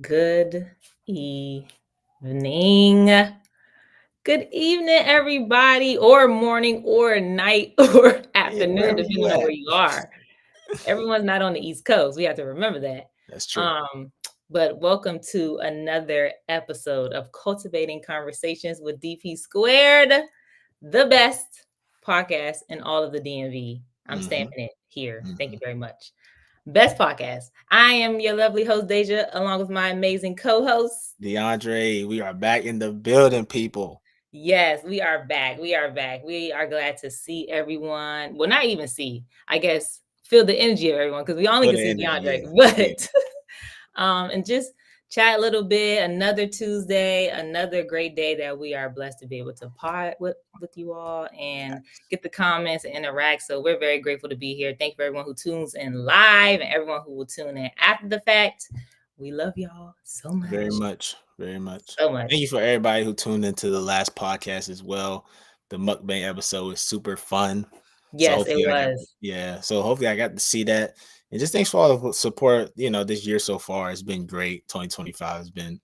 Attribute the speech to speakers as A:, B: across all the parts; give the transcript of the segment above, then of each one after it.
A: Good evening. Good evening, everybody, or morning, or night, or
B: Yeah,
A: afternoon,
B: wherever you
A: depending on
B: at.
A: where you are. Everyone's not on the East Coast. We have to remember that.
B: That's true.
A: Um, but welcome to another episode of Cultivating Conversations with DP², the best podcast in all of the DMV. I'm
B: Mm-hmm.
A: stamping it here. Thank you
B: Mm-hmm.
A: very much. Best podcast. I am your lovely host, Deja, along with my amazing co-host.
B: DeAndre, we are back in the building, people.
A: Yes, we are back. We are back. We are glad to see everyone. Well, not even see, I guess, feel the energy of everyone because we only
B: For
A: can
B: the
A: see
B: energy,
A: DeAndre.
B: yeah.
A: But and just chat a little bit. Another Tuesday, another great day that we are blessed to be able to pod with you all and get the comments and interact. So we're very grateful to be here. Thank you for everyone who tunes in live and everyone who will tune in after the fact. We love y'all so much.
B: Very much. Very much.
A: So much.
B: Thank you for everybody who tuned into the last podcast as well. The mukbang episode was super fun. So
A: Yes, it
B: hopefully
A: was.
B: so hopefully I got to see that. And just thanks for all the support, this year so far. It's been great. 2025 has been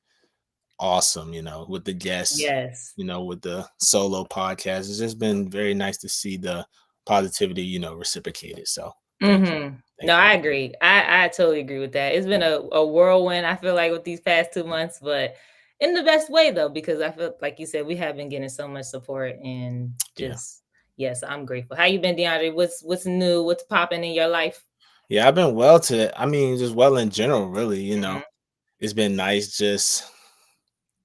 B: awesome, with the guests,
A: Yes.
B: with the solo podcast. It's just been very nice to see the positivity, reciprocated. So thank you.
A: Mm-hmm. No,
B: Thank you.
A: I agree. I totally agree with that. It's been a whirlwind, I feel like, with these past 2 months, but in the best way though, because I feel like you said we have been getting so much support and
B: Yeah.
A: just yes, I'm grateful. How you been, DeAndre? What's new? What's popping in your life?
B: Yeah, I've been well just well in general, really,
A: Mm-hmm.
B: It's been nice just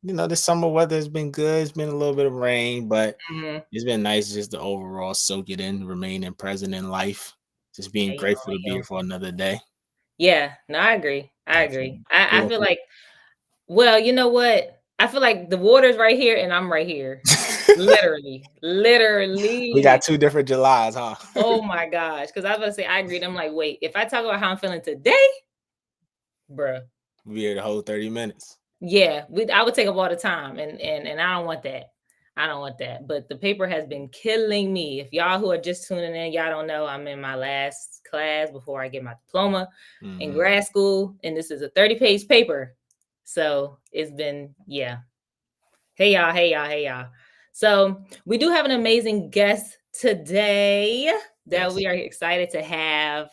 B: the summer weather has been good. It's been a little bit of rain, but
A: Mm-hmm.
B: it's been nice just to overall soak it in, remaining present in life. Just being
A: Hey
B: grateful to be
A: yo.
B: here for another day.
A: Yeah, no, I agree. I agree.
B: Definitely.
A: I feel like, well, you know what? I feel like the water's right here and I'm right here. Literally.
B: We got
A: Literally.
B: two different Julys, huh?
A: Oh my gosh. Because I was going to say, I agree. I'm like, wait, if I talk about how I'm feeling today, bruh,
B: We'll be here the whole 30 minutes.
A: yeah, I would take up all the time. And I don't want that. I don't want that. But the paper has been killing me. If y'all who are just tuning in, y'all don't know, I'm in my last class before I get my diploma in
B: Mm-hmm.
A: grad school. And this is a 30-page paper. So it's been, yeah. Hey, y'all. Hey, y'all. Hey, y'all. So we do have an amazing guest today that
B: Yes.
A: we are excited to have.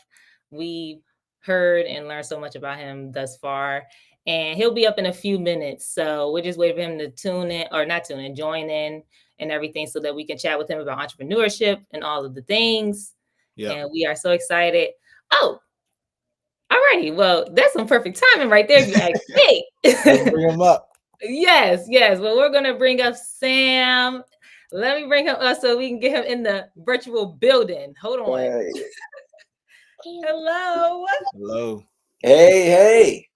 A: We heard and learned so much about him thus far, and he'll be up in a few minutes. So we're just waiting for him to tune in, or not tune in, join in and everything so that we can chat with him about entrepreneurship and all of the things.
B: Yep.
A: And we are so excited. Oh, alrighty. Well, that's some perfect timing right there, if you ask
B: Let's
A: me.
B: bring them up.
A: Yes, yes. Well, we're gonna bring up Sam. Let me bring him up so we can get him in the virtual building. Hold on. Hello.
B: Hello.
C: Hey.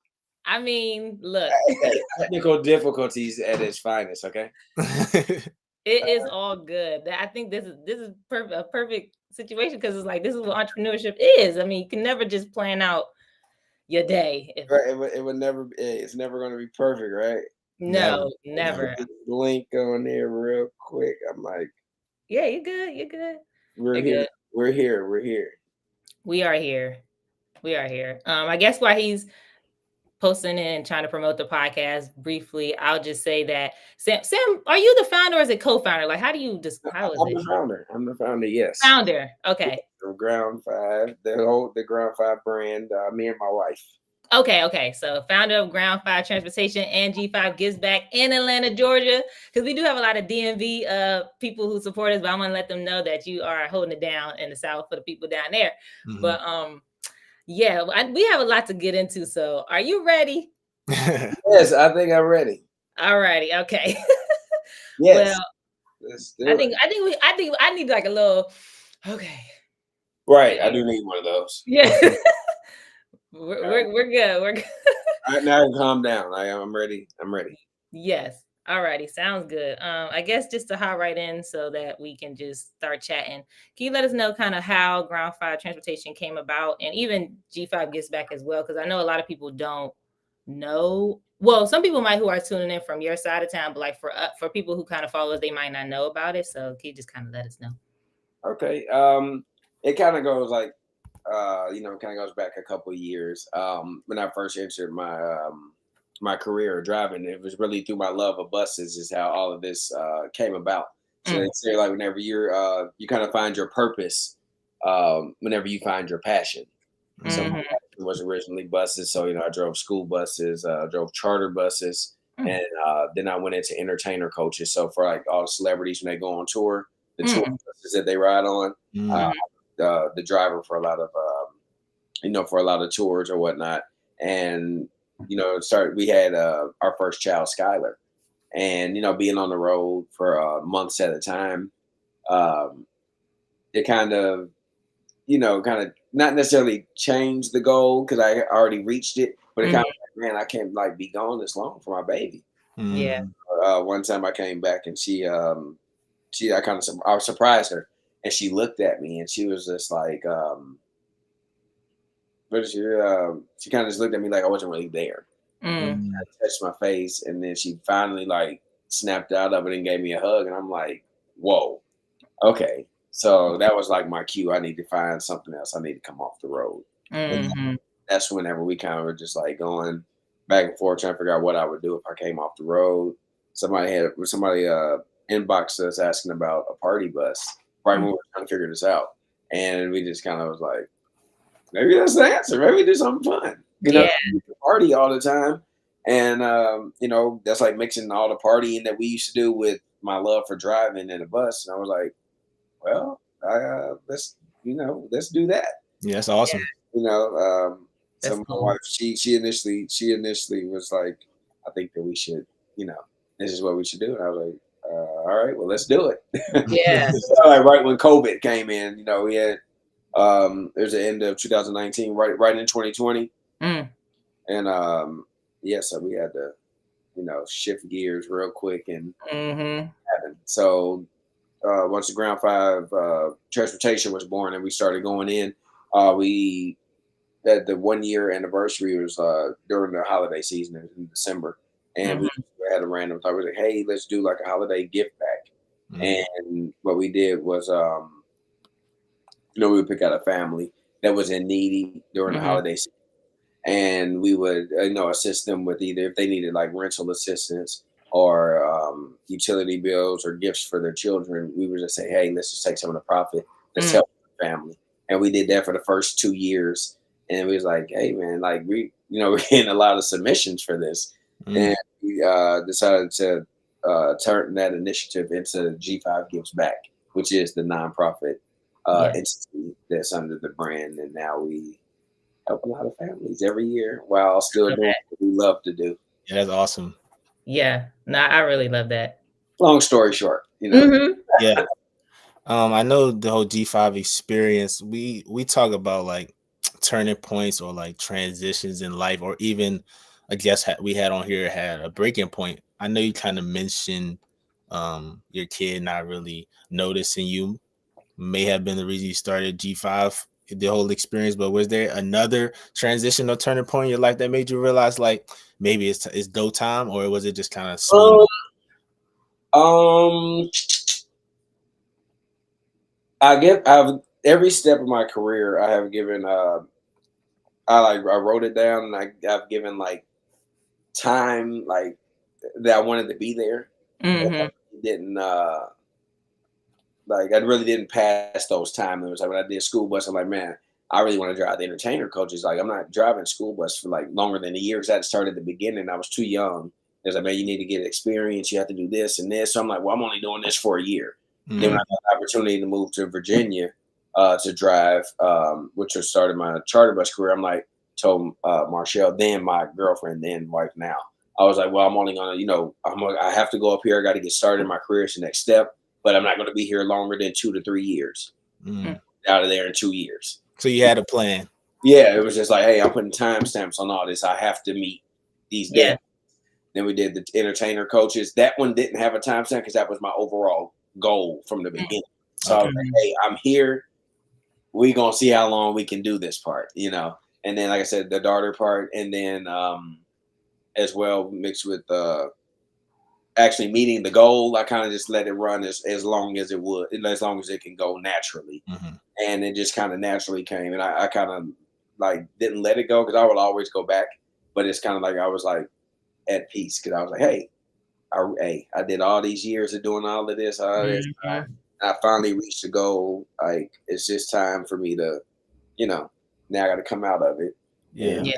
A: I mean, look,
C: Technical difficulties at its finest, okay?
A: it is all good. I think this is a perfect situation because it's like this is what entrepreneurship is. I mean, you can never just plan out your day.
C: Right, it would never. It's never going to be perfect, right?
A: No,
B: Never.
A: never.
C: Blink on there real quick. I'm like,
A: Yeah, you're good. You're good.
C: we're
A: You're
C: here.
A: good.
C: We're here. We're here.
A: We are here. We are here. I guess while he's posting in and trying to promote the podcast briefly, I'll just say that Sam, are you the founder or is it co-founder? Like, how is
C: I'm
A: it?
C: the founder. I'm the founder. Yes.
A: Founder. Okay.
C: From Ground Five, the Ground Five brand. Me and my wife.
A: Okay. So founder of Ground 5 Transportation and G5 Gives Back in Atlanta, Georgia. Because we do have a lot of DMV people who support us, but I'm gonna let them know that you are holding it down in the South for the people down there.
B: Mm-hmm.
A: But yeah, we have a lot to get into. So are you ready?
C: Yes, I think I'm ready.
A: All righty, okay.
C: Yes.
A: Well,
C: let's do it.
A: I think I need like a little okay.
C: Right, I do need one of those.
A: Yeah. we're good. We're good.
C: All right, now calm down. I'm ready. I'm ready.
A: Yes. All righty. Sounds good. I guess just to hop right in so that we can just start chatting. Can you let us know kind of how Ground 5 Transportation came about and even G5 Gets Back as well? Because I know a lot of people don't know. Well, some people might who are tuning in from your side of town, but like for people who kind of follow us, they might not know about it. So can you just kind of let us know?
C: Okay. It kind of goes like, kind of goes back a couple of years. When I first entered my career of driving. It was really through my love of buses is how all of this came about. So they say like whenever you kind of find your purpose, whenever you find your passion. So my
A: Mhm.
C: passion was originally buses. So I drove school buses, drove charter buses,
A: Mm.
C: and then I went into entertainer coaches. So for like all the celebrities when they go on tour, the tour
A: Mm.
C: buses that they ride on, uh,
B: Mm.
A: Mhm.
C: the driver for a lot of for a lot of tours or whatnot. And we had our first child, Skylar, and being on the road for months at a time, um, it kind of not necessarily changed the goal because I already reached it, but it kind
A: Mhm.
C: of like, man, I can't like be gone this long for my baby.
A: Yeah.
B: Mm.
C: One time I came back and I surprised her, and she looked at me and she was just like, but she kind of just looked at me like I wasn't really there.
A: Mm.
B: Mm.
C: Touched my face, and then she finally like snapped out of it and gave me a hug, and I'm like, whoa, okay. So that was like my cue. I need to find something else. I need to come off the road, and
A: Mhm.
C: that's whenever we kind of were just like going back and forth trying to figure out what I would do if I came off the road. Somebody inboxed us asking about a party bus right when
A: Mm.
C: we were trying to figure this out, and we just kind of was like, maybe that's the answer. Maybe do something fun.
A: Yeah.
C: We can party all the time, and that's like mixing all the partying that we used to do with my love for driving in a bus. And I was like, well, let's do that.
B: Yeah, that's
A: Yeah.
B: awesome.
C: So
A: That's
C: my
A: cool.
C: wife, she initially was like, I think that we should, this is what we should do. And I was like, all right, well, let's do it.
A: Yeah.
C: Like right when COVID came in, we had there's the end of 2019, right in 2020,
A: Mm.
C: and so we had to shift gears real quick and
A: Mhm.
C: happen. So once the Ground Five transportation was born and we started going in, we that the 1 year anniversary was during the holiday season in December, and we
A: Mhm.
C: had a random thought. We was like, hey, let's do like a holiday gift bag.
B: Mm.
C: And what we did was, we would pick out a family that was in needy during the
A: Mhm.
C: holiday season, and we would assist them with either if they needed like rental assistance or utility bills or gifts for their children. We would just say, hey, let's just take some of the profit, let's
A: Mm.
C: help the family. And we did that for the first 2 years, and we was like, hey man, like we're getting a lot of submissions for this, and
B: Mm.
C: we decided to turn that initiative into G5 Gives Back, which is the nonprofit
A: Yeah.
C: entity that's under the brand, and now we help a lot of families every year while still
A: Love
C: doing
A: that.
C: what we love to do.
B: Yeah, that's awesome.
A: Yeah. No, I really love that.
C: Long story short,
A: Mhm.
B: Yeah. I know the whole G5 experience. We talk about like turning points or like transitions in life, or even I guess we had on here had a breaking point. I know you kind of mentioned your kid not really noticing you may have been the reason you started G5, the whole experience. But was there another transition or turning point in your life that made you realize like maybe it's go time, or was it just kind of smooth?
C: Um, um, I've every step of my career I have given. I wrote it down, and I've given like time, like that I wanted to be there. And
A: Mhm.
C: I didn't like I really didn't pass those time limits. Like when I did school bus, I'm like, man, I really want to drive the entertainer coaches. Like I'm not driving school bus for like longer than a year because I had started at the beginning. I was too young. There's like, man, you need to get experience. You have to do this and this. So I'm like, well, I'm only doing this for a year. Then when
A: Mm.
C: I got the opportunity to move to Virginia to drive, which was started my charter bus career, I'm like, told Marshall, then my girlfriend, then wife now. I was like, well, I'm only gonna, I have to go up here. I got to get started in my career. It's the next step, but I'm not going to be here longer than 2 to 3 years.
B: Mm.
C: Out of there in 2 years.
B: So you had a plan.
C: Yeah, it was just like, hey, I'm putting timestamps on all this. I have to meet these
A: Yeah.
C: deadlines. Then we did the entertainer coaches. That one didn't have a timestamp because that was my overall goal from the
A: Mm.
C: beginning. So I
B: Okay.
C: was like,
A: Mhm.
C: hey, I'm here. We gonna see how long we can do this part. And then, like I said, the daughter part, and then as well mixed with actually meeting the goal. I kind of just let it run as long as it would, as long as it can go naturally.
B: Mhm.
C: And it just kind of naturally came. And I kind of like didn't let it go because I would always go back. But it's kind of like I was like, at peace because I was like, hey, I did all these years of doing all of this, all this.
A: Mhm.
C: I finally reached the goal. Like it's just time for me to, you know, now I got to come out of it
B: Yeah.
C: and
A: Yeah.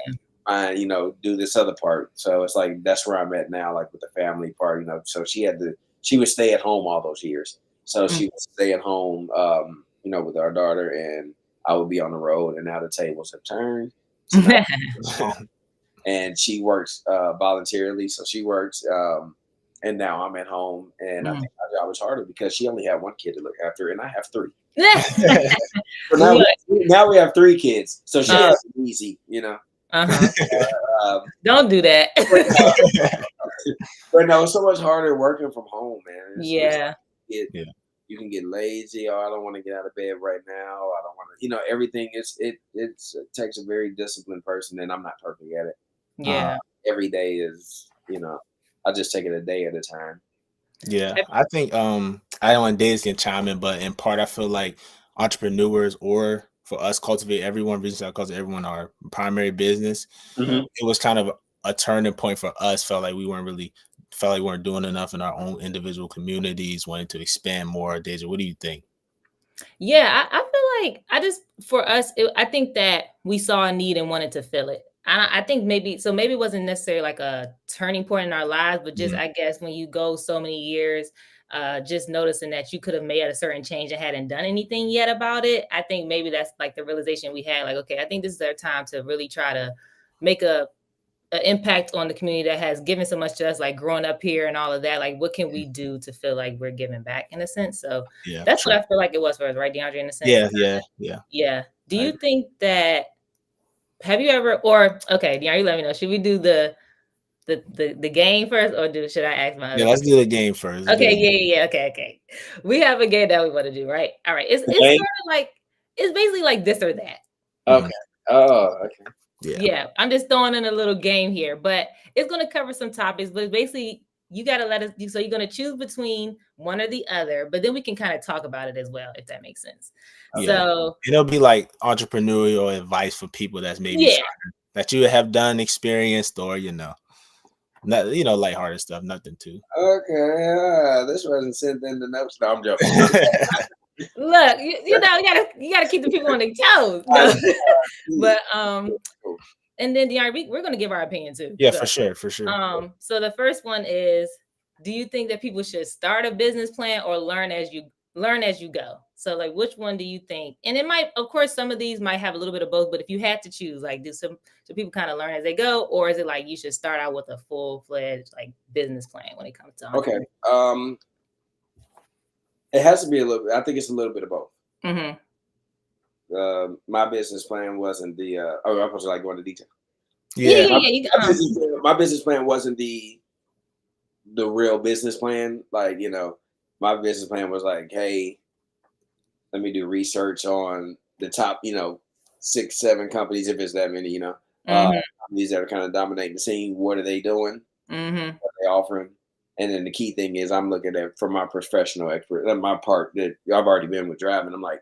C: find, do this other part. So it's like that's where I'm at now, like with the family part. So she would stay at home all those years. So
A: Mm.
C: she would stay at home, with our daughter, and I would be on the road. And now the tables have turned. So now and she works voluntarily, so she works. And now I'm at home, and I
A: Mm.
C: think my job was harder because she only had one kid to look after, and I have three. So
A: Look.
C: now we have three kids, so she
A: Oh.
C: has it easy.
A: Uh-huh.
C: Um,
A: Don't do that.
C: but no, it's so much harder working from home, man. It's
A: Yeah.
C: it,
B: Yeah.
C: you can get lazy. Oh, I don't want to get out of bed right now. I don't want to. Everything it takes a very disciplined person, and I'm not perfect at it.
A: Yeah.
C: Every day is, I just take it a day at a time.
B: Yeah, I think I don't want Days can chime in, but in part I feel like entrepreneurs or for us cultivate everyone, business that cultivate everyone our primary business.
C: Mhm.
B: It was kind of a turning point for us. Felt like we weren't doing enough in our own individual communities, wanting to expand more. Deja, what do you think?
A: Yeah, I feel like for us, I think that we saw a need and wanted to fill it. I think maybe it wasn't necessarily like a turning point in our lives, but just
B: Mhm.
A: I guess when you go so many years, just noticing that you could have made a certain change and hadn't done anything yet about it. I think maybe that's like the realization we had. Like, okay, I think this is our time to really try to make an impact on the community that has given so much to us, like growing up here and all of that. Like, what can we do to feel like we're giving back in a sense? So
B: Yeah,
A: that's
B: true.
A: what I feel like it was for us, right, DeAndre, in a sense?
B: Yeah.
A: Yeah. Do
B: I
A: you
B: agree.
A: think that have you ever or okay, DeAndre, let me know. Should we do the game first or should I ask my
B: Yeah,
A: other
B: let's
A: question?
B: do the game first. Let's do
A: Okay,
B: the game.
A: yeah. Okay. We have a game that we want to do, right? All right. It's
C: Okay.
A: sort of like it's basically like this or that.
C: Okay.
B: Mhm.
C: Oh, okay.
B: Yeah.
A: Yeah, I'm just throwing in a little game here, but it's going to cover some topics. But basically, you got to let us. So you're going to choose between one or the other, but then we can kind of talk about it as well, if that makes sense.
B: Yeah.
A: So
B: And it'll be like entrepreneurial advice for people that's maybe
A: yeah,
B: that you have done, experienced, or not lighthearted stuff, nothing too.
C: Okay. This wasn't sent in the notes. No, I'm joking.
A: look, you gotta keep the people on their toes. No, but and then DeAndre, we're going to give our opinion too.
B: Yeah,
A: So
B: for sure.
A: So the first one is, do you think that people should start a business plan or learn as you go? So like, which one do you think? And it might, of course, some of these might have a little bit of both, but if you had to choose, like, do people kind of learn as they go, or is it like you should start out with a full-fledged like business plan when it comes to
C: Okay.
A: entrepreneurship?
C: It has to be a little. I think it's a little bit of both.
A: Mm-hmm.
C: My business plan wasn't the. I'm supposed to like go into detail.
B: Yeah.
C: My business plan wasn't the real business plan. Like my business plan was like, hey, let me do research on the top, 6, 7 companies, if it's that many,
A: Mm-hmm.
C: companies that are kind of dominating the scene. What are they doing?
A: Mm-hmm.
C: What are they offering? And then the key thing is I'm looking at from my professional expert, my part that I've already been with driving. I'm like,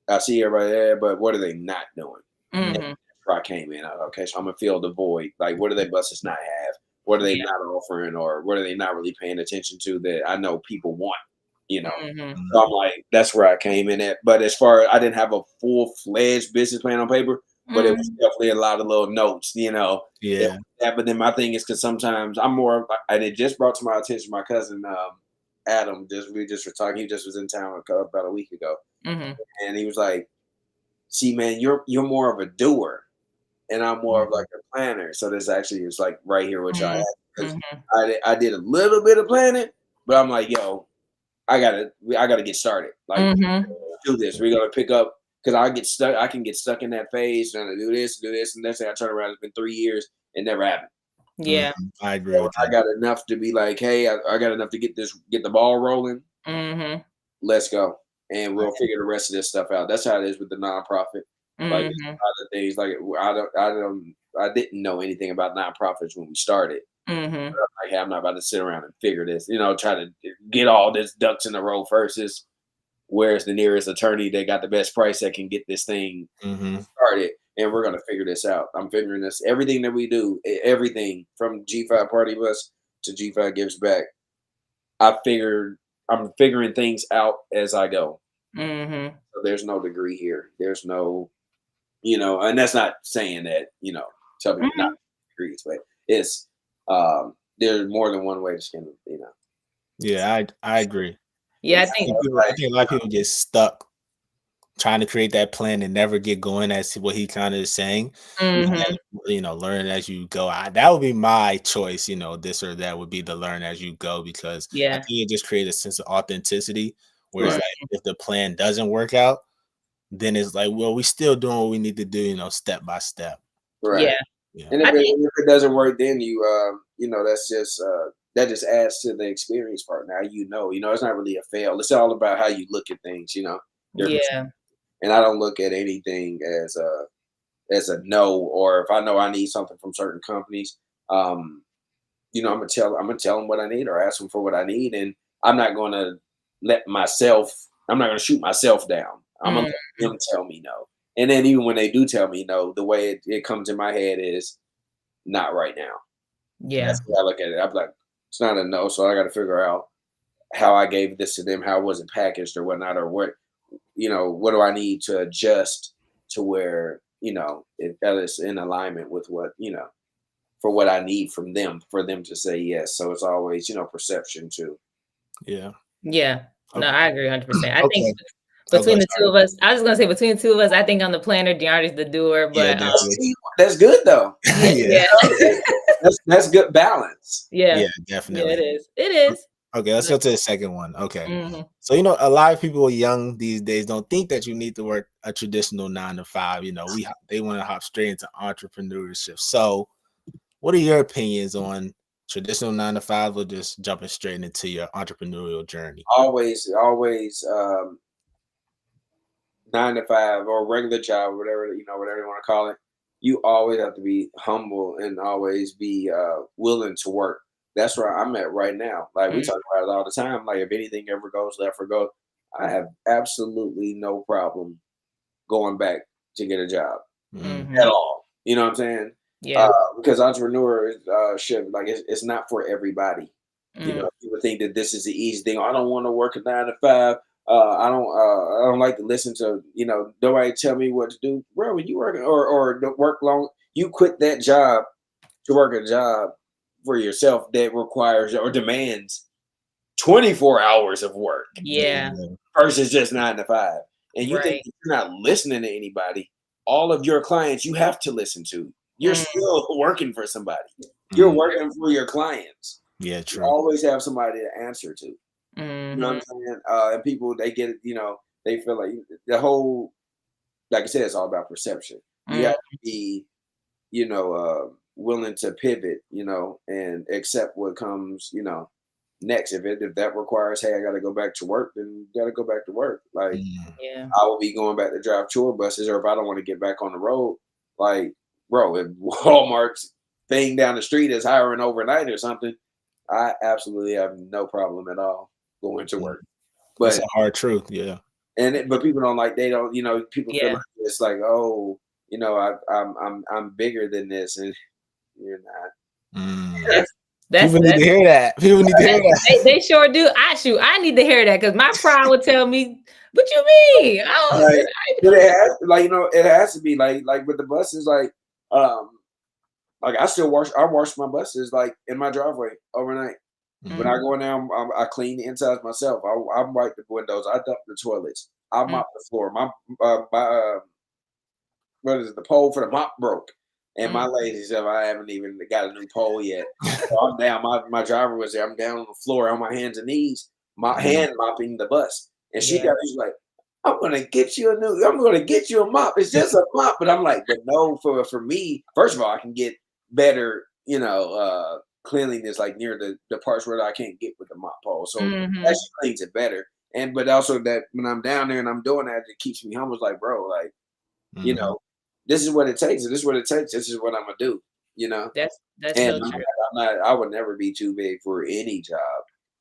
C: I see everybody there, but what are they not doing? And
A: Mm-hmm.
C: that's where I came in. Okay, so I'm gonna fill the void. Like, what do they buses not have? What are they
A: Yeah.
C: not offering, or what are they not really paying attention to that I know people want?
A: Mm-hmm.
C: So I'm like, that's where I came in at. But as far as I didn't have a full-fledged business plan on paper, but it was
A: Mm-hmm.
C: definitely a lot of little notes,
B: Yeah.
C: But then my thing is because sometimes I'm more, and it just brought to my attention my cousin Adam. We just were talking. He just was in town about a week ago,
A: Mm-hmm.
C: and he was like, "See, man, you're more of a doer, and I'm more of like a planner." So this actually is like right here, which I because
A: Mm-hmm.
C: I did a little bit of planning, but I'm like, yo, I gotta get started. Like,
A: Mm-hmm.
C: do this. We're gonna pick up because I get stuck. I can get stuck in that phase trying to do this, and next thing I turn around, it's been 3 years. It never happened.
A: Yeah.
B: I agree
C: So
B: with
C: I
B: that.
C: got enough to be like, hey, I got enough to get the ball rolling.
A: Mm-hmm.
C: Let's go, and we'll figure the rest of this stuff out. That's how it is with the nonprofit. Like it's
A: Mm-hmm.
C: a lot of things. Like I didn't know anything about nonprofits when we started.
A: Mm-hmm.
C: Like, hey, I'm not about to sit around and figure this. Try to get all this ducks in a row first. Where's the nearest attorney that got the best price that can get this thing
B: Mm-hmm.
C: started, and we're gonna figure this out. I'm figuring this. Everything that we do, everything from G5 Party Bus to G5 Gives Back, I'm figuring things out as I go.
A: Mm-hmm.
C: So there's no degree here. There's no, and that's not saying that, tell people not
A: Mm-hmm.
C: degrees, but it's there's more than one way to skin it.
B: Yeah, I agree.
A: Yeah, I
B: I
A: think.
B: think I think a lot of people get stuck trying to create that plan and never get going. That's what he kind of is saying.
A: Mm-hmm.
B: Learn as you go. That would be my choice. This or that would be the learn as you go, because I
A: Yeah.
B: think it just creates a sense of authenticity. Where it's
C: Right.
B: like, if the plan doesn't work out, then it's like, well, we still doing what we need to do, step by step.
C: Right.
A: Yeah.
B: Yeah.
C: And
A: I think.
C: if it doesn't work, then that's just that just adds to the experience part. Now it's not really a fail. It's all about how you look at things.
A: Yeah.
C: And I don't look at anything as a no, or if I know I need something from certain companies, I'm gonna tell them what I need or ask them for what I need, and I'm not gonna I'm not gonna shoot myself down. I'm gonna
A: Mm,
C: let them tell me no. And then even when they do tell me no, the way it comes in my head is not right now.
A: yeah.
C: That's the way I look at it. I'm like, it's not a no, so I got to figure out how I gave this to them, how was it packaged or whatnot, or what do I need to adjust to where that is in alignment with what for what I need from them for them to say yes. So it's always perception too.
B: Yeah.
A: Yeah. No,
B: Okay.
A: I agree 100%. I think
B: Okay.
A: between the two
B: Sorry.
A: of us, I was gonna say between the two of us, I think on the planner, DeAndre's the doer,
B: Yeah,
A: but
B: definitely.
C: See, that's good though.
A: yeah,
B: Yeah.
A: yeah,
C: That's good balance.
A: yeah,
B: Yeah,
A: yeah,
B: definitely.
A: it is. It is.
B: Okay, let's go to the second one. Okay.
A: Mm-hmm.
B: So, a lot of people young these days don't think that you need to work a traditional 9 to 5. They want to hop straight into entrepreneurship. So, what are your opinions on traditional 9 to 5, or just jumping straight into your entrepreneurial journey?
C: Always 9 to 5 or regular job, whatever you want to call it. You always have to be humble and always be willing to work. That's where I'm at right now. Like we
A: Mm-hmm.
C: talk about it all the time. Like if anything ever goes left or goes, I have absolutely no problem going back to get a job
B: Mm,
C: at all. You know what I'm saying?
A: Yeah.
C: Because entrepreneurship, like it's not for everybody.
A: Mm,
C: People think that this is the easy thing. I don't want to work a 9 to 5. I don't like to listen to nobody tell me what to do. Bro, when you work or don't work long, you quit that job to work a job for yourself that requires or demands 24 hours of work
A: yeah.
B: yeah.
C: versus just 9 to 5. And you think
A: Right.
C: that you're not listening to anybody. All of your clients you have to listen to. You're
A: Mm,
C: still working for somebody. You're
B: Mm,
C: working for your clients.
B: yeah,
C: You
B: true.
C: always have somebody to answer to. You know what
A: mm-hmm.
C: I'm saying? And people, they get it, they feel like the whole, like I said, it's all about perception. You
A: Mm,
C: have to be, willing to pivot, and accept what comes, next. If that requires, hey, I got to go back to work, then you got to go back to work. Like
B: Mm,
A: yeah.
C: I will be going back to drive tour buses, or if I don't want to get back on the road, like, bro, if Walmart's thing down the street is hiring overnight or something, I absolutely have no problem at all going to
B: mm.
C: work.
B: That's
C: But
B: a hard truth. Yeah.
C: but people don't like they don't people feel
A: Yeah.
C: like it's like, oh, I'm bigger than this, and you're not.
B: Mm.
A: That's
B: People need to
A: that's
B: hear that. People need to hear that.
A: they sure do. I need to hear that because my pride would tell me, what you mean?
C: Like, but it has, like, it has to be like with the buses, um like I wash my buses like in my driveway overnight. When I
B: Mm,
C: go in there, I clean the insides myself. I wipe the windows. I dump the toilets. I
A: Mm,
C: mop the floor. My what is it? The pole for the mop broke, and
A: mm,
C: my lady said I haven't even got a new pole yet. So I'm down. My driver was there. I'm down on the floor on my hands and knees, my
B: mm,
C: hand mopping the bus, and
A: yeah.
C: she's like, I'm gonna get you a mop. It's just a mop. But I'm like, but no, for me, first of all, I can get better, cleanliness like near the parts where I can't get with the mop pole. So
A: Mm-hmm.
C: that she cleans it better. But also that when I'm down there and I'm doing that, it keeps me humble. It's like, bro, like, you
B: mhm.
C: know, this is what it takes, and this is what it takes. This is what I'm gonna do, you know.
A: That's
C: And
A: so true.
C: I would never be too big for any job,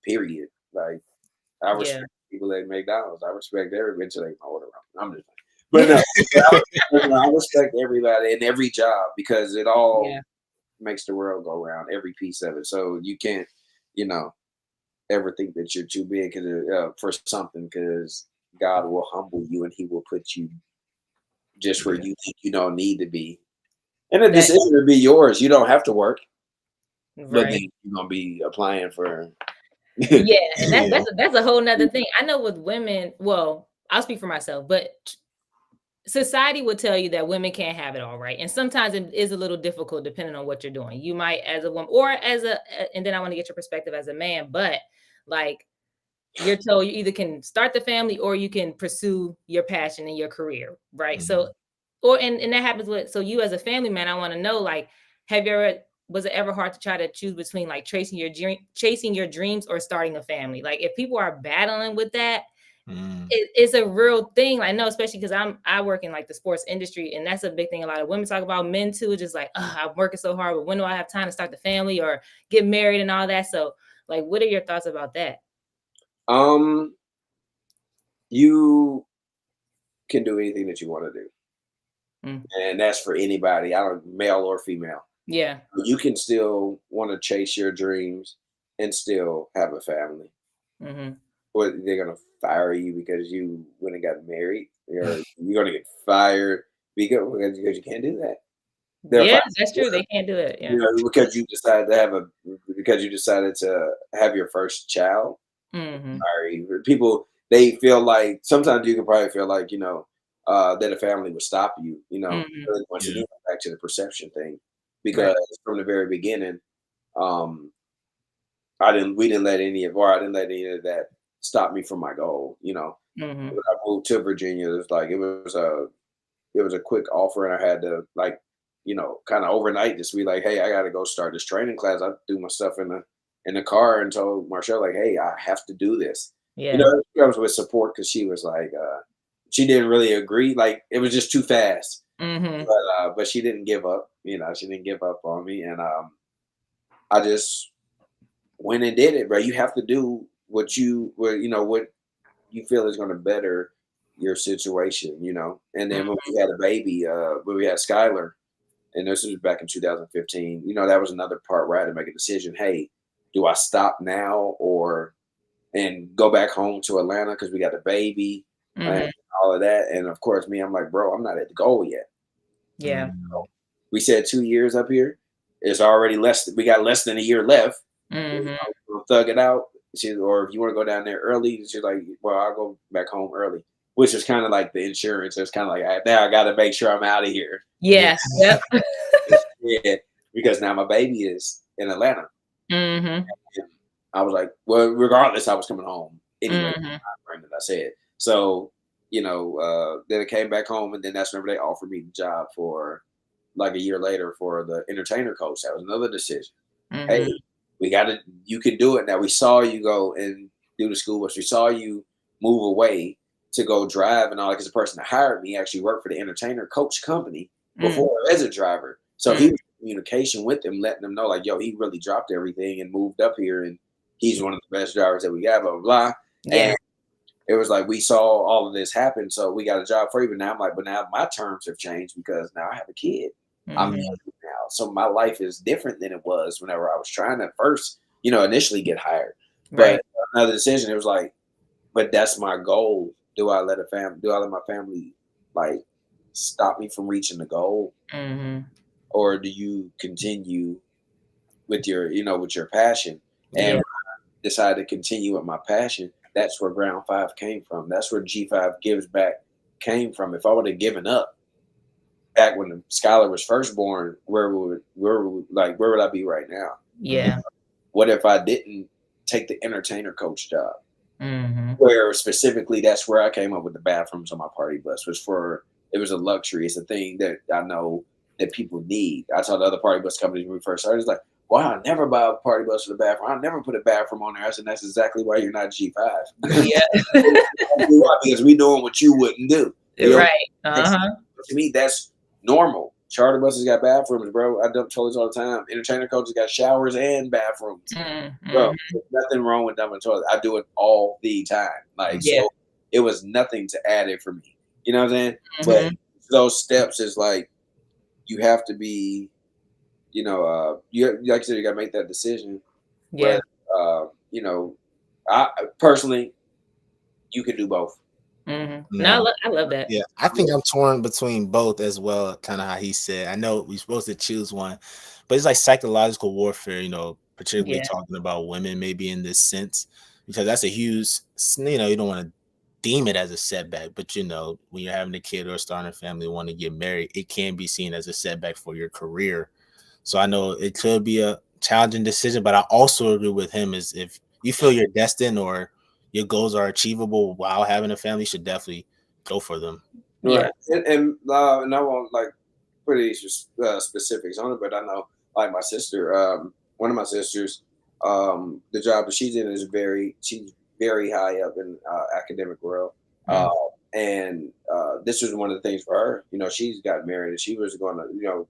C: period. Like I
A: Yeah.
C: respect people at McDonald's. I respect everybody until they order. I'm just, But no, I respect everybody and every job because it all
A: Yeah.
C: makes the world go round, every piece of it. So you can't, you know, ever think that you're too big for something because God will humble you and He will put you just where
B: Yeah.
C: you think you don't need to be. And the
A: That
C: decision will be yours. You don't have to work, but
A: right.
C: then you're gonna be applying for.
A: Yeah, and that's
B: Yeah.
A: that's a whole nother thing. I know with women, well, I'll speak for myself, but society would tell you that women can't have it all, right? And sometimes it is a little difficult depending on what you're doing. You might, as a woman, or and then I want to get your perspective as a man, but like you're told you either can start the family or you can pursue your passion in your career, right? So,
B: Mhm.
A: or and that happens with so you as a family man, I want to know like, have you ever was it ever hard to try to choose between like chasing your dreams or starting a family? Like if people are battling with that,
B: Mm.
A: it's a real thing. I know, especially because I work in like the sports industry, and that's a big thing. A lot of women talk about men too, just like, oh, I'm working so hard, but when do I have time to start the family or get married and all that? So, like, what are your thoughts about that?
C: Um, you can do anything that you want to do,
A: Mm,
C: and that's for anybody. I don't male or female.
A: yeah.
C: You can still want to chase your dreams and still have a family.
A: Hmm.
C: Or they're gonna fire you because you went and got married, or you're gonna get fired because you can't do that. They'll
A: Yeah,
C: fire
A: that's
C: you,
A: true. They can't do it.
C: you
A: Yeah.
C: know, because you decided to have your first child.
A: Hmm.
C: Fire you. People they feel like sometimes you can probably feel like that a family would stop you.
A: Hmm.
C: Really once
B: Yeah.
C: again back to the perception thing,
A: Right.
C: because from the very beginning, um, I didn't let any of that stop me from my goal.
A: Hmm.
C: When I moved to Virginia, it was a quick offer, and I had to kind of overnight just be like, hey, I got to go start this training class. I threw my stuff in the car and told Marshall like, hey, I have to do this.
A: Yeah.
C: It comes with support because she was like, she didn't really agree. Like it was just too fast,
A: Hmm.
C: but she didn't give up. She didn't give up on me, and I just went and did it. Bro, you have to do what you feel is going to better your situation. And then when we had a baby, when we had Skylar, and this was back in 2015, that was another part where I had to make a decision. Hey, do I stop now and go back home to Atlanta because we got the baby and
A: Hmm.
C: all of that? And of course, I'm like, bro, I'm not at the goal yet.
A: Yeah.
B: Mm.
C: We said 2 years up here. It's already we got less than a year left.
A: Hmm.
C: We'll thug it out. Or if you want to go down there early, she's like, well, I'll go back home early, which is kind of like the insurance. It's kind of like, now I got to make sure I'm out of here.
A: Yeah. Yep.
C: Yeah, because now my baby is in Atlanta.
A: Hmm.
C: And I was like, well, regardless, I was coming home anyway.
A: Hmm.
C: That I said. So, then I came back home, and then that's whenever they offered me the job for like a year later for the entertainer coach. That was another decision. Hey,
A: Hmm.
C: you can do it now. We saw you go and do the school bus. We saw you move away to go drive and all that because the person that hired me actually worked for the entertainer coach company before as a driver. So he
A: Hmm.
C: was in communication with them, letting them know like, yo, he really dropped everything and moved up here and he's one of the best drivers that we got, blah, blah, blah.
A: Yeah.
C: And it was like we saw all of this happen. So we got a job for you. But now I'm like, but now my terms have changed because now I have a kid. I'm
A: Hmm.
C: married now. So my life is different than it was whenever I was trying to first, initially get hired.
A: Right.
C: But another decision, it was like, but that's my goal. Do I let my family like stop me from reaching the goal?
A: Hmm.
C: Or do you continue with with your passion? And
A: Yeah.
C: decide to continue with my passion, that's where Ground Five came from. That's where G5 Gives Back came from. If I would have given up back when Skylar was first born, where would I be right now?
A: Yeah.
C: What if I didn't take the entertainer coach job?
A: Hmm.
C: Where specifically that's where I came up with the bathrooms on my party bus it was a luxury. It's a thing that I know that people need. I told the other party bus companies when we first started, it's like, wow, I never buy a party bus for the bathroom. I never put a bathroom on there. I said, that's exactly why you're not G5.
A: Yeah.
C: Because we doing what you wouldn't do.
A: Right.
C: That's,
A: Uh-huh.
C: to me, that's normal. Charter buses got bathrooms, bro. I told you all the time. Entertainer coaches got showers and bathrooms. Bro,
A: Mm-hmm.
C: there's nothing wrong with dumping toilet. I do it all the time. Like,
A: Yeah.
C: so it was nothing to add it for me. You know what I'm saying? But
A: Mhm.
C: those steps is like you have to be, you like I said, you got to make that decision.
A: Yeah.
C: But you know, I personally, you can do both.
A: Mhm. No,
B: No.
A: I love that.
B: Yeah, I think I'm torn between both as well, kind of how he said. I know we're supposed to choose one, but it's like psychological warfare, particularly
A: Yeah.
B: talking about women maybe in this sense, because that's a huge, you don't want to deem it as a setback, but when you're having a kid or starting a family, want to get married, it can be seen as a setback for your career. So I know it could be a challenging decision, but I also agree with him is if you feel you're destined or your goals are achievable while having a family, you should definitely go for them.
A: Yeah.
C: Right. And I won't like put any specifics on it, but I know like my sister, one of my sisters, the job that she's in is she's very high up in academic world. Uh,
A: Mm.
C: and this was one of the things for her. She's got married and she was going to,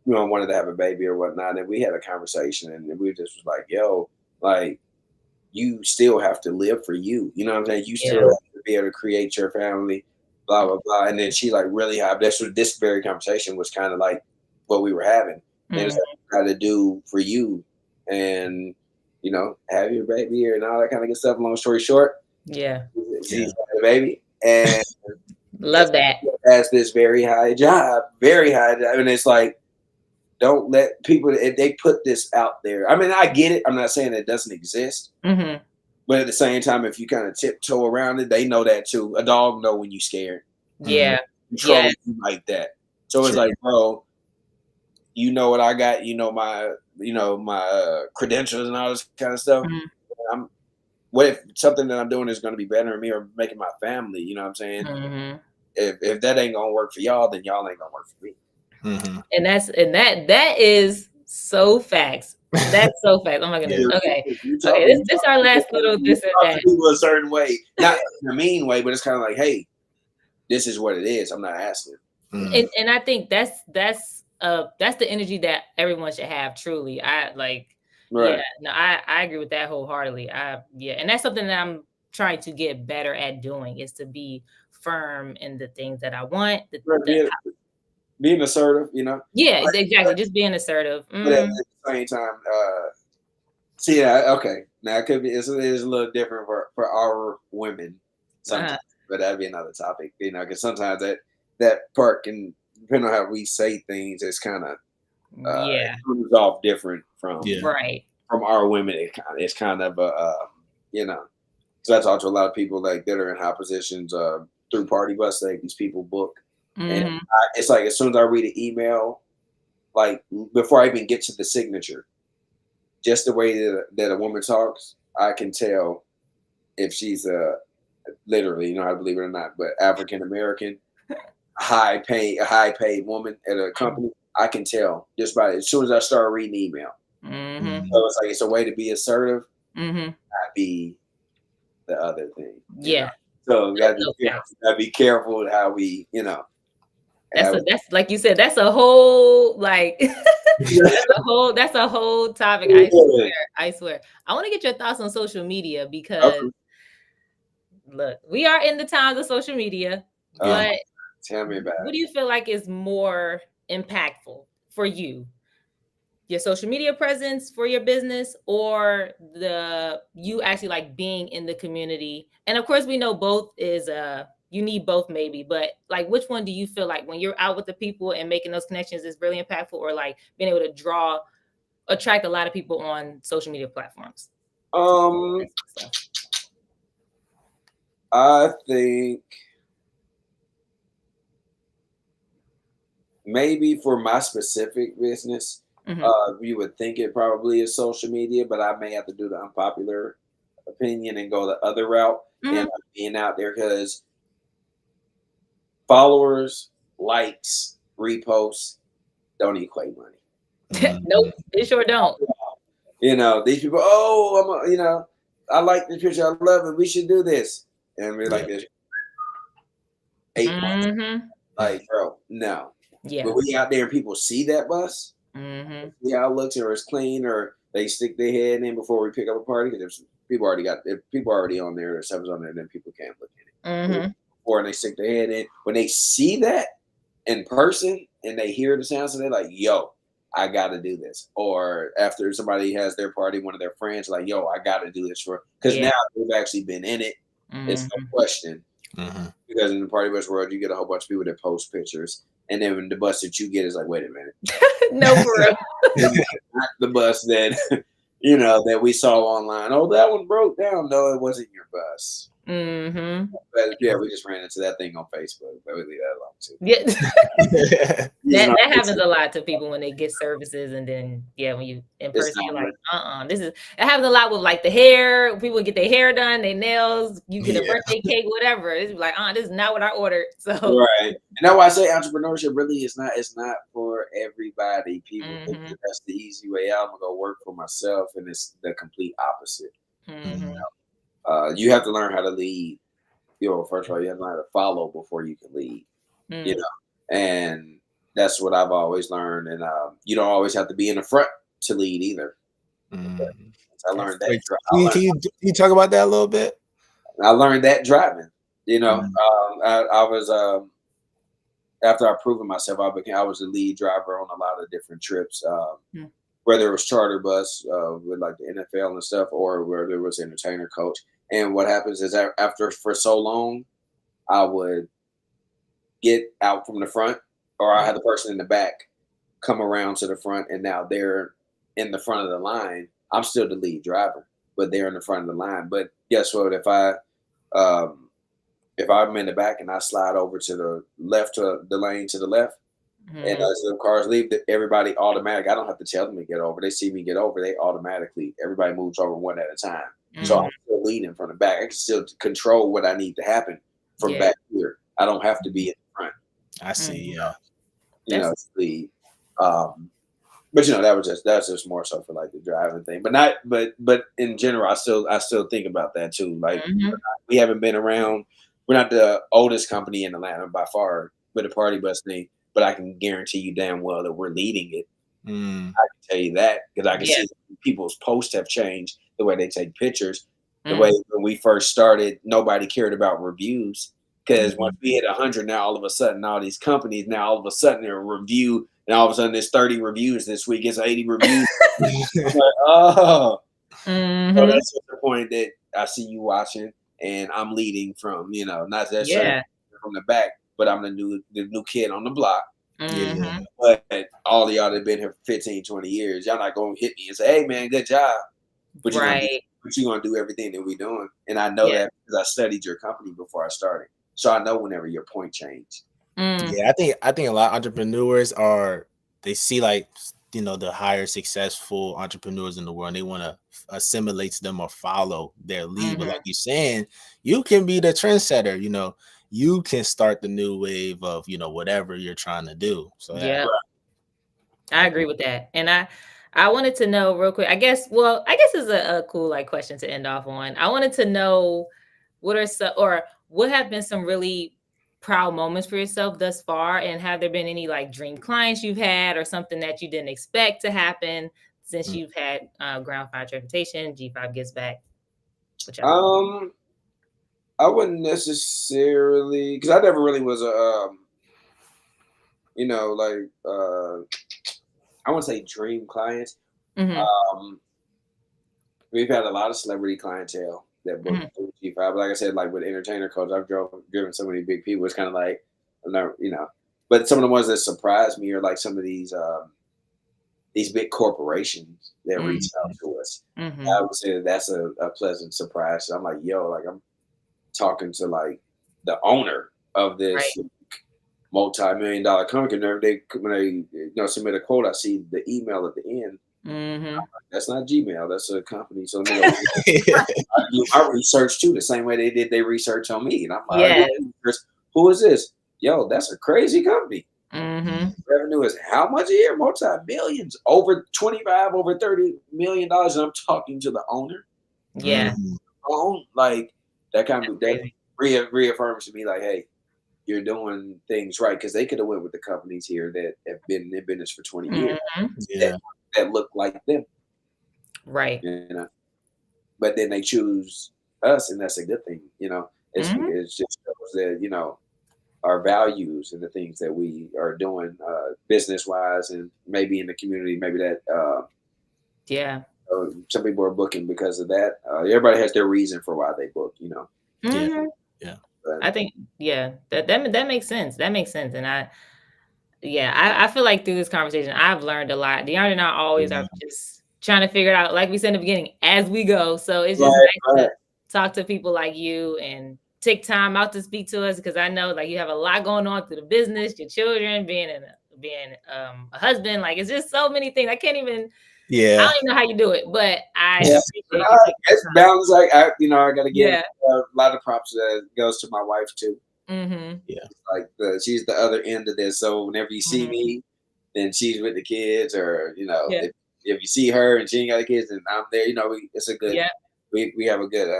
C: wanted to have a baby or whatnot. And we had a conversation and we just was like, yo, like, you still have to live for you. You know what I'm saying? You still
A: Yeah.
C: have to be able to create your family, blah, blah, blah. And then she like really high. This very conversation was kind of like what we were having. And it's
A: Mm.
C: like you got to do for you and, have your baby and all that kind of good stuff. Long story short,
A: Yeah.
B: Yeah.
C: she's had a baby and
A: Love that.
C: has this very high job. And it's like, don't let people, if they put this out there. I mean, I get it. I'm not saying it doesn't exist.
A: Mhm.
C: But at the same time, if you kind of tiptoe around it, they know that too. A dog know when you scared,
B: Mhm.
A: Yeah.
C: control
A: Yes.
C: you like that. So it's
B: True.
C: like, bro, you know what I got. My credentials and all this kind of stuff.
A: Mhm.
C: I'm. What if something that I'm doing is going to be better than me or making my family? You know what I'm saying?
A: Mhm.
C: If that ain't gonna work for y'all, then y'all ain't gonna work for me.
B: Mhm.
A: That is so facts. That's so facts. Oh my goodness.
B: Yeah.
A: Okay.
C: You
A: Okay.
C: talk,
A: This
C: you
A: this
C: talk,
A: our
C: to
A: last
C: people,
A: little
C: you
A: this and
C: talk to
A: that.
C: people a certain way, not in a mean way, but it's kind of like, hey, this is what it is. I'm not asking.
B: Mhm.
A: And I think that's the energy that everyone should have. Truly, I like. Yeah,
C: Right.
A: no, I agree with that wholeheartedly. Yeah, and that's something that I'm trying to get better at doing is to be firm in the things that I want.
C: Right. Being assertive.
A: Yeah, exactly. Just being assertive.
C: But at the same time, see, yeah, okay. Now it could be it is a little different for our women sometimes,
A: Uh-huh.
C: but that'd be another topic. Because sometimes that part can depending on how we say things, it
A: Yeah.
C: comes off different from
B: Yeah.
A: Right.
C: our women. It's kind of you know. So I talk to a lot of people like that are in high positions through party bus. Like these people book, and
A: Mhm.
C: it's like as soon as I read an email, like before I even get to the signature, just the way that a woman talks, I can tell if she's literally, I believe it or not, but African American, a high paid woman at a company. I can tell just by as soon as I start reading email.
A: Mhm.
B: Mhm.
C: So it's like it's a way to be assertive,
A: Mhm.
C: not be the other thing.
A: Yeah.
C: So we
A: That's
C: gotta be
A: so
C: careful.
A: facts.
C: Gotta be careful with how we, how
A: That's like you said, that's a whole like that's a whole topic. I
C: we,
A: swear. I swear. I want to get your thoughts on social media because
C: okay.
A: look, we are in the times of social media,
C: Oh,
A: but
C: tell me about
A: what do you feel like is more impactful for you? Your social media presence for your business or the you actually like being in the community? And of course we know both is you need both maybe, but like which one do you feel like when you're out with the people and making those connections is really impactful or like being able to attract a lot of people on social media platforms?
C: it. I think maybe for my specific business,
A: Mhm.
C: you would think it probably is social media, but I may have to do the unpopular opinion and go the other route and
A: Mhm.
C: being out there because followers, likes, reposts don't equate money.
A: Nope,
B: Mhm.
A: it sure don't.
C: These people, oh, I like this picture, I love it, we should do this. And we're like
B: Yeah.
C: this 8 months.
A: Mhm.
C: Like, bro, no. But
A: Yeah.
C: we out there and people see that bus,
A: Mhm.
C: see how it looks or it's clean or they stick their head in before we pick up a party because if people already on there, their stuff is on there, then people can't look at it.
A: Mhm.
C: before and they stick their head in. When they see that in person and they hear the sounds, and they're like, yo, I got to do this. Or after somebody has their party, one of their friends, like, yo, I got to do this because
A: Yeah.
C: now they've actually been in it. It's no
A: Mhm.
C: question.
B: Mm-hmm.
C: Because in the party bus world, you get a whole bunch of people that post pictures. And then when the bus that you get is like, wait a minute.
A: No, for real.
C: This is not the bus that, that we saw online. Oh, that one broke down. No, it wasn't your bus.
A: Mm-hmm.
C: But yeah, we just ran into that thing on Facebook. But we leave that alone too.
A: Yeah.
C: You know,
A: That happens a lot to people when they get services, and then when you in
C: it's
A: person,
C: not
A: you're like,
C: worth
A: it happens a lot with like the hair. People get their hair done, their nails, you get a
B: Yeah.
A: birthday cake, whatever. It's like, this is not what I ordered. So
C: right. And that's why I say entrepreneurship really is not. It's not for everybody. People think
A: mm-hmm.
C: that that's the easy way out. I'm gonna go work for myself, and it's the complete opposite.
A: Mm-hmm.
C: You have to learn how to lead. First of all, you have to learn how to follow before you can lead.
A: Mm-hmm.
C: And that's what I've always learned. And you don't always have to be in the front to lead either.
B: Mm-hmm.
C: I learned that.
B: Can you talk about that a little bit?
C: I learned that driving.
B: Mm-hmm.
C: I was after I proven myself, I was the lead driver on a lot of different trips. Whether it was charter bus with like the NFL and stuff, or where there was entertainer coach. And what happens is after for so long, I would get out from the front, or I had the person in the back come around to the front, and now they're in the front of the line. I'm still the lead driver, but they're in the front of the line. But guess what? If I'm in the back and I slide over to the left, to the lane to the left, and as the cars leave, everybody automatic. I don't have to tell them to get over. They see me get over, they automatically, everybody moves over one at a time. So I'm still leading from the back. I can still control what I need to happen from back here. I don't have to be in the front.
B: I see.
C: To lead. But that's just more so for like the driving thing. But in general, I still think about that too. Like we haven't been around. We're not the oldest company in Atlanta by far with the party bus thing, but I can guarantee you damn well that we're leading it. I can tell you that because I can see people's posts have changed, the way they take pictures. The way when we first started, nobody cared about reviews because once we hit 100, now all of a sudden, all these companies all of a sudden they're review, and all of a sudden there's 30 reviews this week. It's 80 reviews. I'm like, so that's the point that I see you watching, and I'm leading from not that from the back, but I'm the new kid on the block. But all of y'all that have been here for 15, 20 years, y'all not gonna hit me and say, hey man, good job. But you're gonna do everything that we're doing. And I know that because I studied your company before I started. So I know whenever your point changed.
B: Yeah, I think a lot of entrepreneurs they see like the higher successful entrepreneurs in the world, and they want to assimilate to them or follow their lead. But like you're saying, you can be the trendsetter, you can start the new wave of whatever you're trying to do. So
A: I agree with that. And I wanted to know real quick, I guess it's a cool like question to end off on. I wanted to know what have been some really proud moments for yourself thus far, and have there been any like dream clients you've had or something that you didn't expect to happen since you've had Ground 5 Transportation, G5 Gives Back?
C: I wouldn't necessarily, because I never really was I wouldn't say dream clients. We've had a lot of celebrity clientele that booked through G5. But like I said, like with entertainer coach, I've driven so many big people. It's kind of like, but some of the ones that surprised me are like some of these big corporations that reach out to us. I would say that's a pleasant surprise. So I'm like, yo, like I'm talking to like the owner of this multi-million-dollar company. When they submit a quote, I see the email at the end. That's not Gmail. That's a company. So let me go. I do my research too, the same way they did their research on me. And I'm like, who is this? Yo, that's a crazy company. Revenue is how much a year? Multi-millions, over 25, over $30 million. And I'm talking to the owner. Like that kind of that reaffirms to me, like, hey, you're doing things right, because they could have went with the companies here that have been in business for 20 years that look like them,
A: right?
C: But then they choose us, and that's a good thing, It just shows that, our values and the things that we are doing business wise, and maybe in the community, maybe that
A: Yeah.
C: some people are booking because of that. Everybody has their reason for why they book,
B: Yeah.
A: Mhm.
B: Yeah.
A: I think, yeah, that makes sense. That makes sense. And I feel like through this conversation, I've learned a lot. DeAndre and I always
B: Yeah.
A: are just trying to figure it out, like we said in the beginning, as we go. So it's just
C: Right,
A: nice
C: right.
A: to talk to people like you and take time out to speak to us, because I know like you have a lot going on through the business, your children, being a husband. Like it's just so many things. I don't even know how you do it, but I
C: Yeah,
A: appreciate you taking
C: it's
A: the time.
C: balance. I got to give
A: Yeah.
C: a lot of props that goes to my wife too.
A: Mm-hmm.
B: Yeah.
C: Like she's the other end of this. So whenever you see
A: Mm-hmm.
C: me, then she's with the kids, or
A: Yeah.
C: if you see her and she ain't got the kids, then I'm there. It's a good.
A: Yeah.
C: We have a good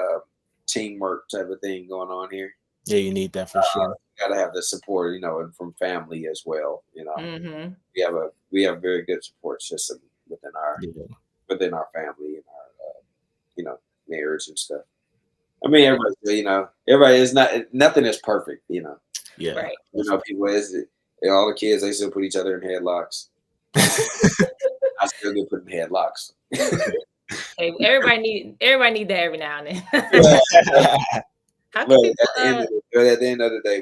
C: teamwork type of thing going on here.
B: Yeah, you need that for sure.
C: Got to have the support, and from family as well.
A: Mm-hmm.
C: We have a very good support system within
B: Yeah.
C: our family and our marriage and stuff. I mean, everybody is nothing is perfect.
B: Yeah.
A: Right.
C: People all the kids, they still put each other in headlocks. I still get put in headlocks.
A: Hey, everybody need that every now and then. How
C: But
A: can people
C: at the end of the day,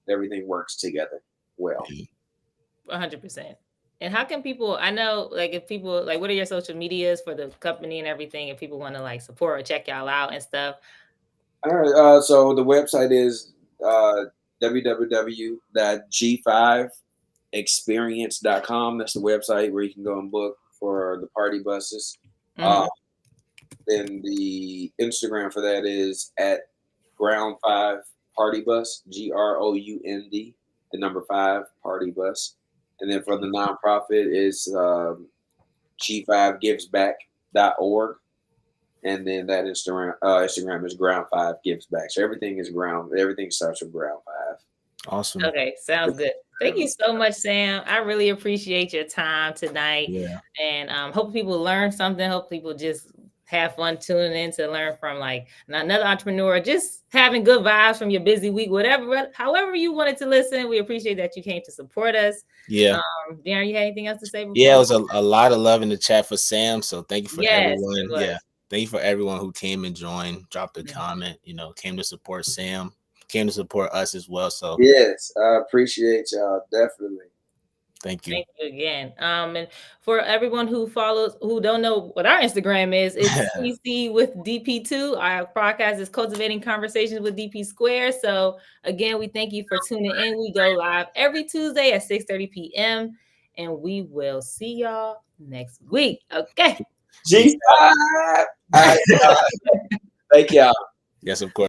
C: everything works together well.
A: 100%. And how can people, I know, like if people, like what are your social medias for the company and everything, if people want to like support or check y'all out and stuff?
C: All right. So the website is www.g5experience.com. That's the website where you can go and book for the party buses.
A: Mhm.
C: Then the Instagram for that is at Ground 5 Party Bus, GROUND, the number 5 Party Bus. And then for the nonprofit is G5givesback.org. And then that Instagram is Ground 5 Gives Back. So everything starts with Ground 5.
B: Awesome.
A: Okay, sounds good. Thank you so much, Sam. I really appreciate your time tonight.
B: Yeah.
A: And hope people learn something. Hope people just have fun tuning in to learn from like another entrepreneur, just having good vibes from your busy week, however you wanted to listen. We appreciate that you came to support us.
B: Yeah.
A: Darren, you had anything else to say before?
B: Yeah, it was a lot of love in the chat for Sam. So thank you for
A: Yes,
B: everyone.
A: it was.
B: Yeah. Thank you for everyone who came and joined, dropped a comment, came to support Sam, came to support us as well. So
C: Yes, I appreciate y'all. Definitely.
B: thank you.
A: Thank you again. And for everyone who don't know what our Instagram is, it's CCwithDP². Our podcast is Cultivating Conversations with DP². So again, we thank you for tuning in. We go live every Tuesday at 6:30 p.m. and we will see y'all next week. Okay.
C: G5. Thank y'all.
B: Yes, of course.